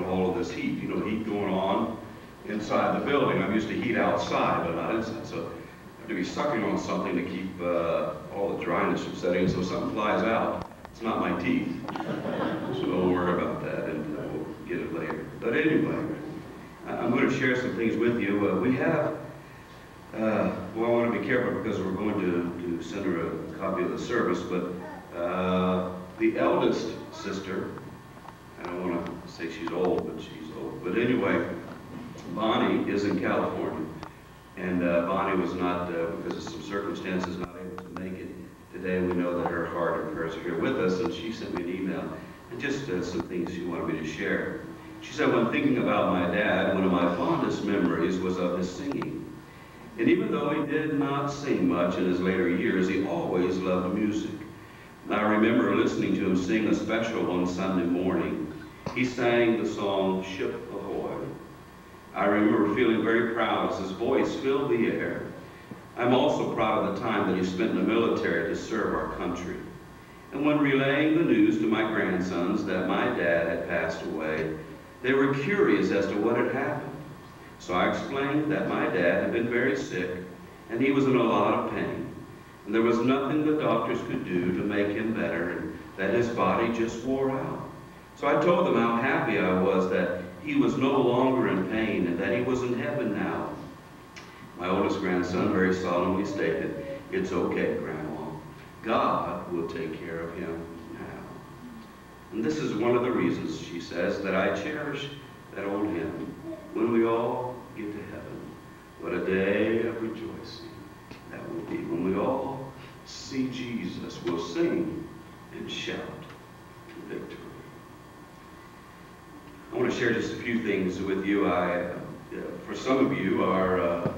all of this heat, heat going on inside the building. I'm used to heat outside, but not inside. So I have to be sucking on something to keep all the dryness from setting, so something flies out. It's not my teeth, so don't worry about that, and we'll get it later. But anyway, I'm going to share some things with you. We have, well, I want to be careful because we're going to send her a copy of the service, but the eldest sister, I don't want to say she's old, but she's old. But anyway, Bonnie is in California, and Bonnie was not, because of some circumstances, not able to make it today. We know that her heart and prayers are here with us, and she sent me an email, and just some things she wanted me to share. She said, when thinking about my dad, one of my fondest memories was of his singing. And even though he did not sing much in his later years, he always loved music. I remember listening to him sing a special one Sunday morning. He sang the song, Ship Ahoy. I remember feeling very proud as his voice filled the air. I'm also proud of the time that he spent in the military to serve our country. And when relaying the news to my grandsons that my dad had passed away, they were curious as to what had happened. So I explained that my dad had been very sick and he was in a lot of pain. And there was nothing the doctors could do to make him better, and that his body just wore out. So I told them how happy I was that he was no longer in pain and that he was in heaven now. My oldest grandson very solemnly stated, "It's okay, Grandma. God will take care of him now." And this is one of the reasons, she says, that I cherish that old hymn, "When we all get to heaven, what a day of rejoicing that will be. When we all see Jesus, we'll sing and shout victory." I want to share just a few things with you. For some of you, our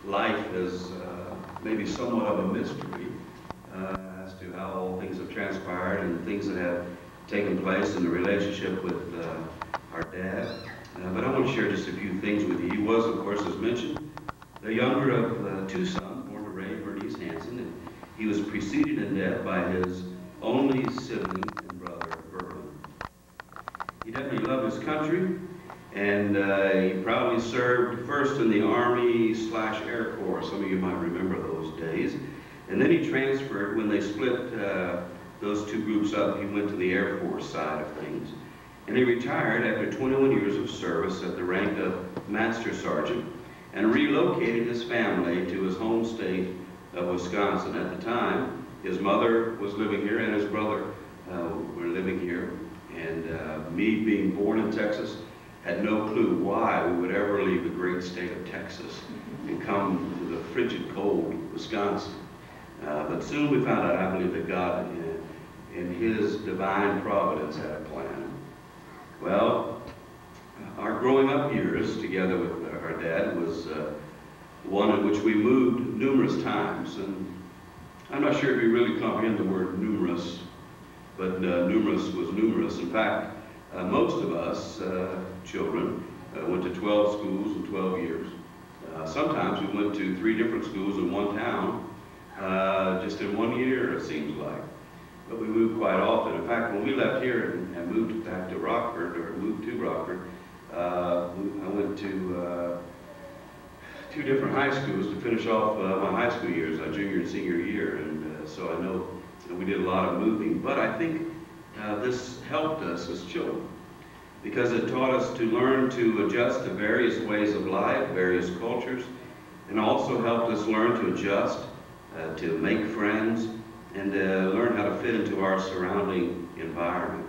life is maybe somewhat of a mystery as to how all things have transpired and things that have taken place in the relationship with our dad. But I want to share just a few things with you. He was, of course, as mentioned, the younger of two sons, born to Ray and Bernice Hansen, and he was preceded in death by his only sibling and brother, Verlin. He definitely loved his country, and he proudly served first in the Army/Air Force. Some of you might remember those days. And then he transferred, when they split those two groups up, he went to the Air Force side of things. And he retired after 21 years of service at the rank of Master Sergeant and relocated his family to his home state of Wisconsin. At the time, his mother was living here and his brother were living here. And me, being born in Texas, had no clue why we would ever leave the great state of Texas and come to the frigid, cold Wisconsin. But soon we found out, I believe, that God, in his divine providence, had a plan. Well, our growing up years together with our dad was one in which we moved numerous times. And I'm not sure if you really comprehend the word numerous, but numerous was numerous. In fact, most of us children went to 12 schools in 12 years. Sometimes we went to 3 different schools in one town, just in 1 year, it seems like. But we moved quite often. In fact, when we left here and moved back to Rockford, or moved to Rockford, I went to 2 different high schools to finish off my high school years, junior and senior year. And so I know we did a lot of moving. But I think this helped us as children, because it taught us to learn to adjust to various ways of life, various cultures, and also helped us learn to adjust, to make friends, and learn how to fit into our surrounding environment.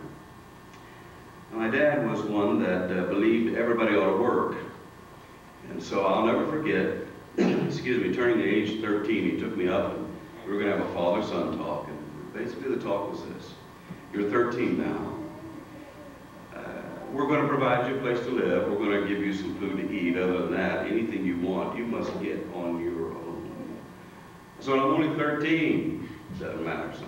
My dad was one that believed everybody ought to work. And so I'll never forget, excuse me, turning the age 13, he took me up and we were going to have a father-son talk. And basically the talk was this: "You're 13 now. We're going to provide you a place to live. We're going to give you some food to eat. Other than that, anything you want, you must get on your own." So I'm only 13. Doesn't matter, son.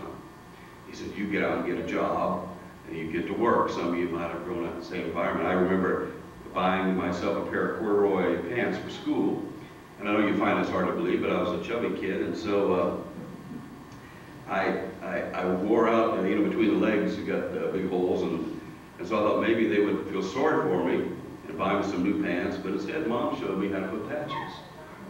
He said, "You get out and get a job, and you get to work." Some of you might have grown up in the same environment. I remember buying myself a pair of corduroy pants for school. And I know you find this hard to believe, but I was a chubby kid, and so I wore out, between the legs, you got big holes, and And so I thought maybe they would feel sorry for me and buy me some new pants, but instead Mom showed me how to put patches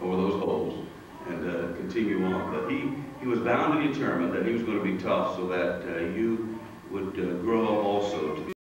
over those holes and continue on. But he was bound and determined that he was going to be tough so that you would grow up also to